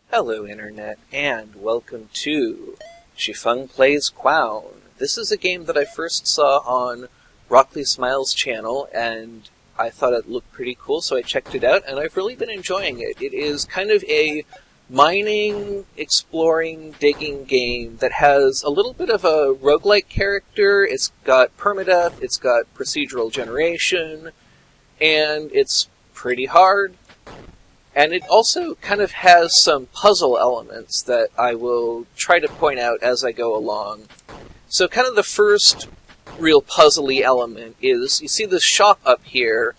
Hello Internet, and welcome to Xifeng Plays Cwoun. This is a game that I first saw on Rockley Smiles' channel, and I thought it looked pretty cool, so I checked it out, and I've really been enjoying it. It is kind of a mining, exploring, digging game that has a little bit of a roguelite character. It's got permadeath, it's got procedural generation, and it's pretty hard. And it also kind of has some puzzle elements that I will try to point out as I go along. So kind of the first real puzzly element is, you see this shop up here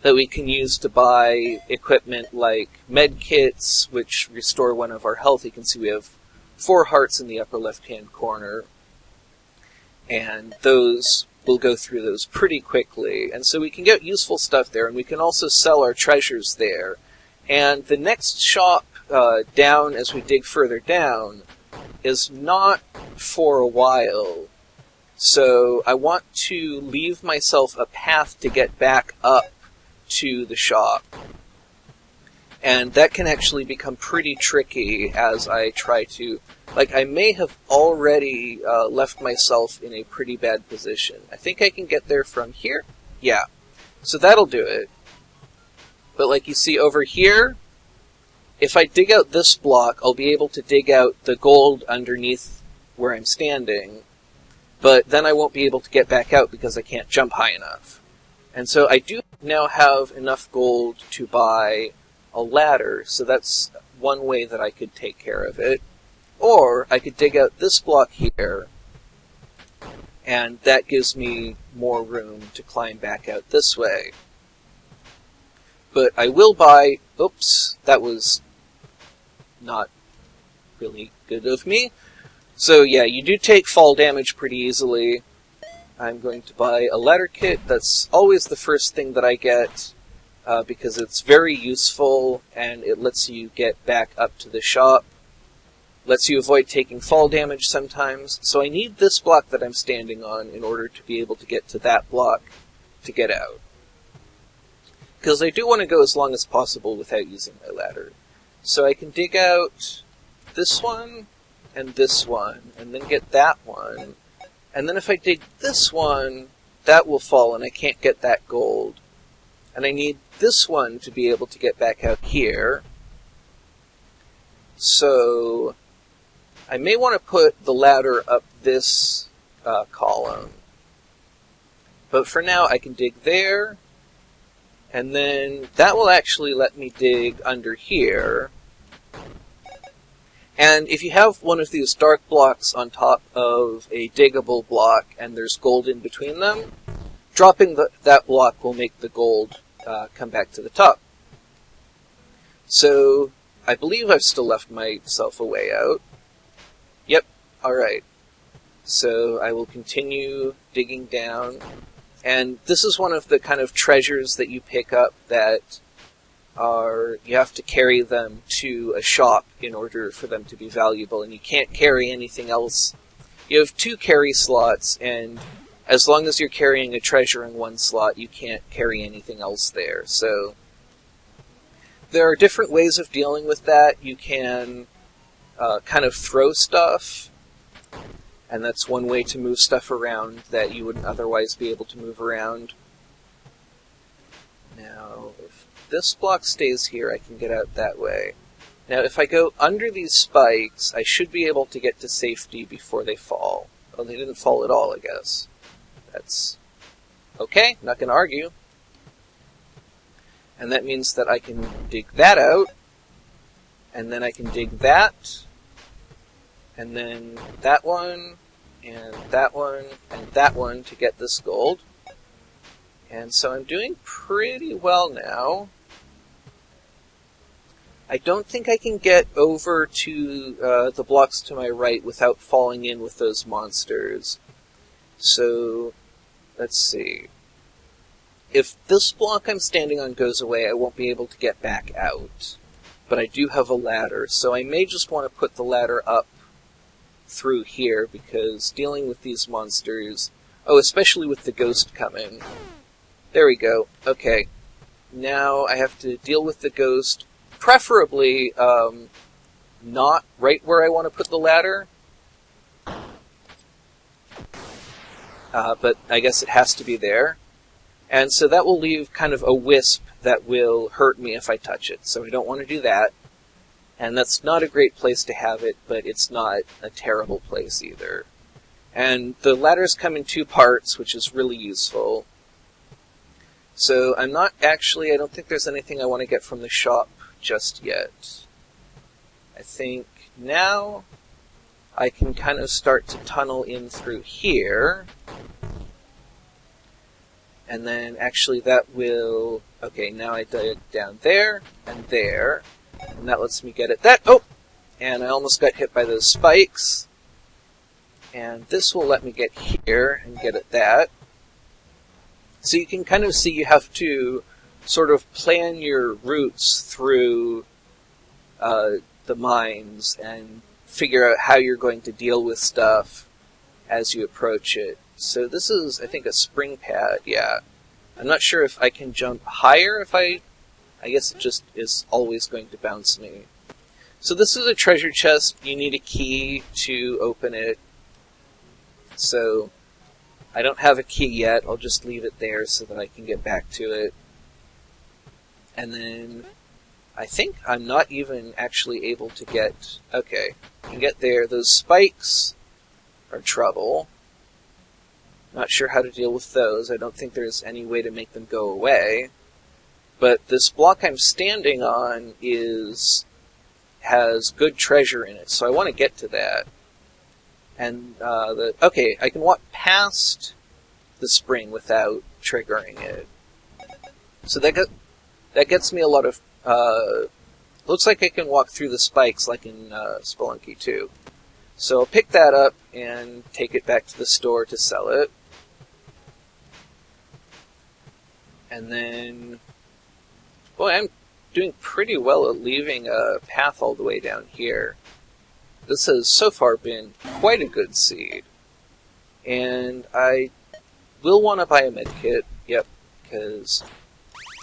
that we can use to buy equipment like med kits, which restore 1 of our health. You can see we have 4 hearts in the upper left-hand corner. And those, we'll go through those pretty quickly. And so we can get useful stuff there, and we can also sell our treasures there. And the next shop down, as we dig further down, is not for a while. So I want to leave myself a path to get back up to the shop. And that can actually become pretty tricky as I try to... I may have already left myself in a pretty bad position. I think I can get there from here? Yeah. So that'll do it. But like you see over here, if I dig out this block, I'll be able to dig out the gold underneath where I'm standing, but then I won't be able to get back out because I can't jump high enough. And so I do now have enough gold to buy a ladder, so that's one way that I could take care of it. Or I could dig out this block here, and that gives me more room to climb back out this way. But I will buy... Oops, that was not really good of me. So yeah, you do take fall damage pretty easily. I'm going to buy a ladder kit. That's always the first thing that I get, because it's very useful, and it lets you get back up to the shop. Lets you avoid taking fall damage sometimes. So I need this block that I'm standing on in order to be able to get to that block to get out. Because I do want to go as long as possible without using my ladder. So I can dig out this one, and then get that one. And then if I dig this one, that will fall, and I can't get that gold. And I need this one to be able to get back out here. So I may want to put the ladder up this column. But for now, I can dig there. And then that will actually let me dig under here. And if you have one of these dark blocks on top of a diggable block and there's gold in between them, dropping that block will make the gold come back to the top. So I believe I've still left myself a way out. Yep, alright. So I will continue digging down. And this is one of the kind of treasures that you pick up that are, you have to carry them to a shop in order for them to be valuable, and you can't carry anything else. You have 2 carry slots, and as long as you're carrying a treasure in one slot, you can't carry anything else there. So there are different ways of dealing with that. You can kind of throw stuff. And that's one way to move stuff around that you wouldn't otherwise be able to move around. Now, if this block stays here, I can get out that way. Now, if I go under these spikes, I should be able to get to safety before they fall. Oh, they didn't fall at all, I guess. That's okay, not going to argue. And that means that I can dig that out, and then I can dig that, and then that one, and that one, and that one to get this gold. And so I'm doing pretty well now. I don't think I can get over to the blocks to my right without falling in with those monsters. So, let's see. If this block I'm standing on goes away, I won't be able to get back out. But I do have a ladder, so I may just want to put the ladder up through here, because dealing with these monsters... Oh, especially with the ghost coming. There we go. Okay. Now I have to deal with the ghost, preferably not right where I want to put the ladder. But I guess it has to be there. And so that will leave kind of a wisp that will hurt me if I touch it. So I don't want to do that. And that's not a great place to have it, but it's not a terrible place either. And the ladders come in 2 parts, which is really useful. So I don't think there's anything I want to get from the shop just yet. I think now I can kind of start to tunnel in through here. And then actually that will... Okay, now I dug down there and there. And that lets me get at that. Oh! And I almost got hit by those spikes. And this will let me get here and get at that. So you can kind of see you have to sort of plan your routes through the mines and figure out how you're going to deal with stuff as you approach it. So this is, I think, a spring pad, yeah. I'm not sure if I can jump higher if I guess it just is always going to bounce me. So this is a treasure chest. You need a key to open it. So I don't have a key yet. I'll just leave it there so that I can get back to it. And then I think I'm not even actually able to get... Okay, I can get there. Those spikes are trouble. Not sure how to deal with those. I don't think there's any way to make them go away. But this block I'm standing on has good treasure in it, so I want to get to that. And okay, I can walk past the spring without triggering it. So that gets me a lot of... looks like I can walk through the spikes like in Spelunky 2. So I'll pick that up and take it back to the store to sell it. And then... Boy, I'm doing pretty well at leaving a path all the way down here. This has so far been quite a good seed. And I will want to buy a medkit, yep, because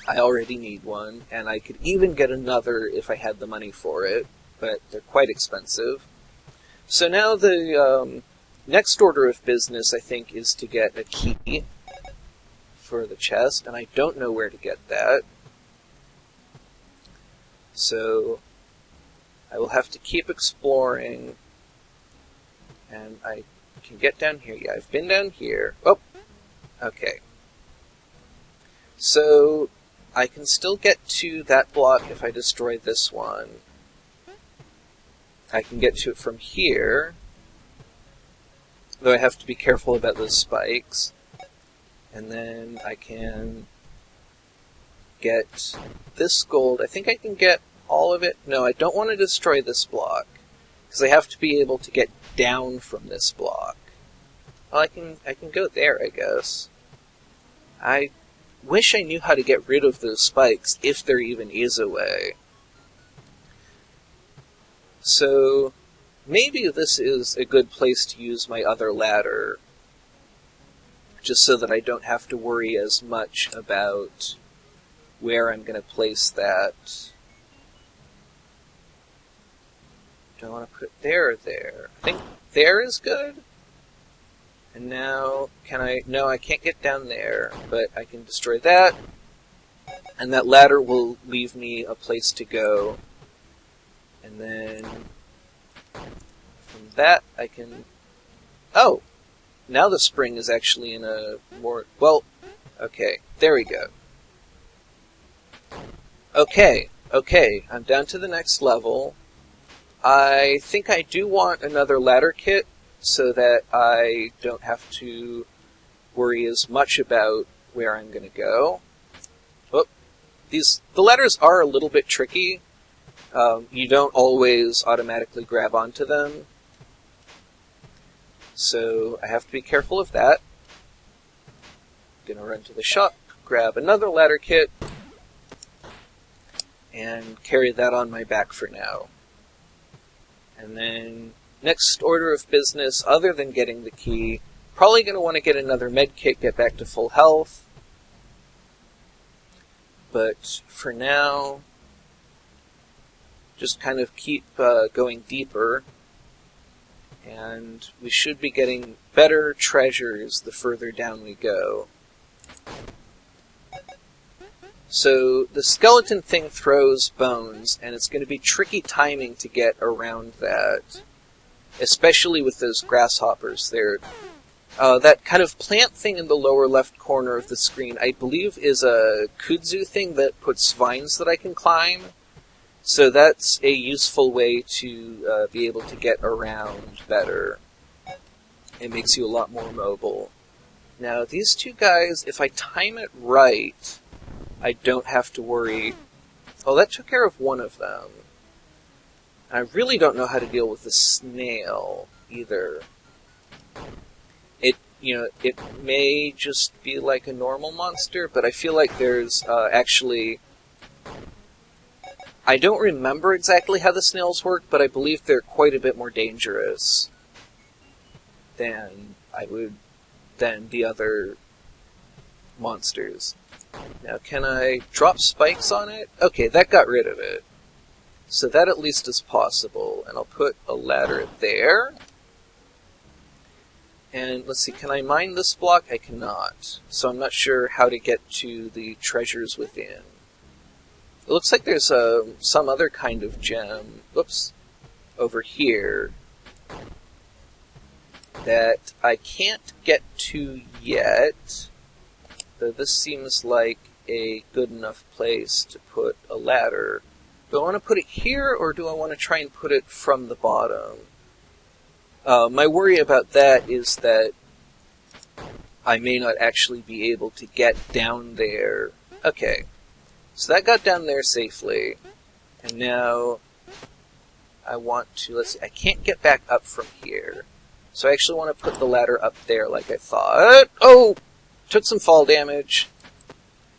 I already need one, and I could even get another if I had the money for it, but they're quite expensive. So now the next order of business, I think, is to get a key for the chest, and I don't know where to get that. So I will have to keep exploring, and I can get down here. Yeah, I've been down here. Oh, okay. So I can still get to that block if I destroy this one. I can get to it from here, though I have to be careful about those spikes. And then I can get this gold. I think I can get all of it. No, I don't want to destroy this block, because I have to be able to get down from this block. Well, I can go there, I guess. I wish I knew how to get rid of those spikes, if there even is a way. So maybe this is a good place to use my other ladder, just so that I don't have to worry as much about where I'm going to place that. Do I want to put it there or there? I think there is good. And now, can I... No, I can't get down there, but I can destroy that. And that ladder will leave me a place to go. And then from that, I can... Oh! Now the spring is actually in a more... Well, okay. There we go. Okay. I'm down to the next level. I think I do want another ladder kit, so that I don't have to worry as much about where I'm going to go. Oh, the ladders are a little bit tricky. You don't always automatically grab onto them, so I have to be careful of that. I'm going to run to the shop, grab another ladder kit, and carry that on my back for now. And then, next order of business, other than getting the key, probably going to want to get another med kit, get back to full health. But for now, just kind of keep going deeper, and we should be getting better treasures the further down we go. So the skeleton thing throws bones, and it's going to be tricky timing to get around that, especially with those grasshoppers there. That kind of plant thing in the lower left corner of the screen, I believe, is a kudzu thing that puts vines that I can climb. So that's a useful way to be able to get around better. It makes you a lot more mobile. Now, these two guys, if I time it right, I don't have to worry. Oh, that took care of one of them. I really don't know how to deal with the snail either. It may just be like a normal monster, but I feel like there's actually... I don't remember exactly how the snails work, but I believe they're quite a bit more dangerous than the other monsters. Now, can I drop spikes on it? Okay, that got rid of it. So that at least is possible. And I'll put a ladder there. And let's see, can I mine this block? I cannot. So I'm not sure how to get to the treasures within. It looks like there's some other kind of gem, whoops, over here that I can't get to yet, though this seems like a good enough place to put a ladder. Do I want to put it here, or do I want to try and put it from the bottom? My worry about that is that I may not actually be able to get down there. Okay, so that got down there safely, and now I want to, let's see, I can't get back up from here. So I actually want to put the ladder up there like I thought. Oh! Took some fall damage.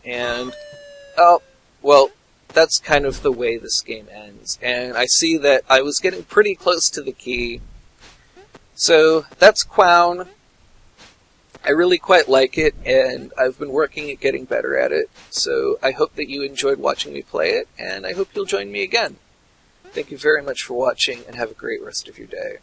And, oh, well, that's kind of the way this game ends. And I see that I was getting pretty close to the key. So, that's Cwoun. I really quite like it, and I've been working at getting better at it. So I hope that you enjoyed watching me play it, and I hope you'll join me again. Thank you very much for watching, and have a great rest of your day.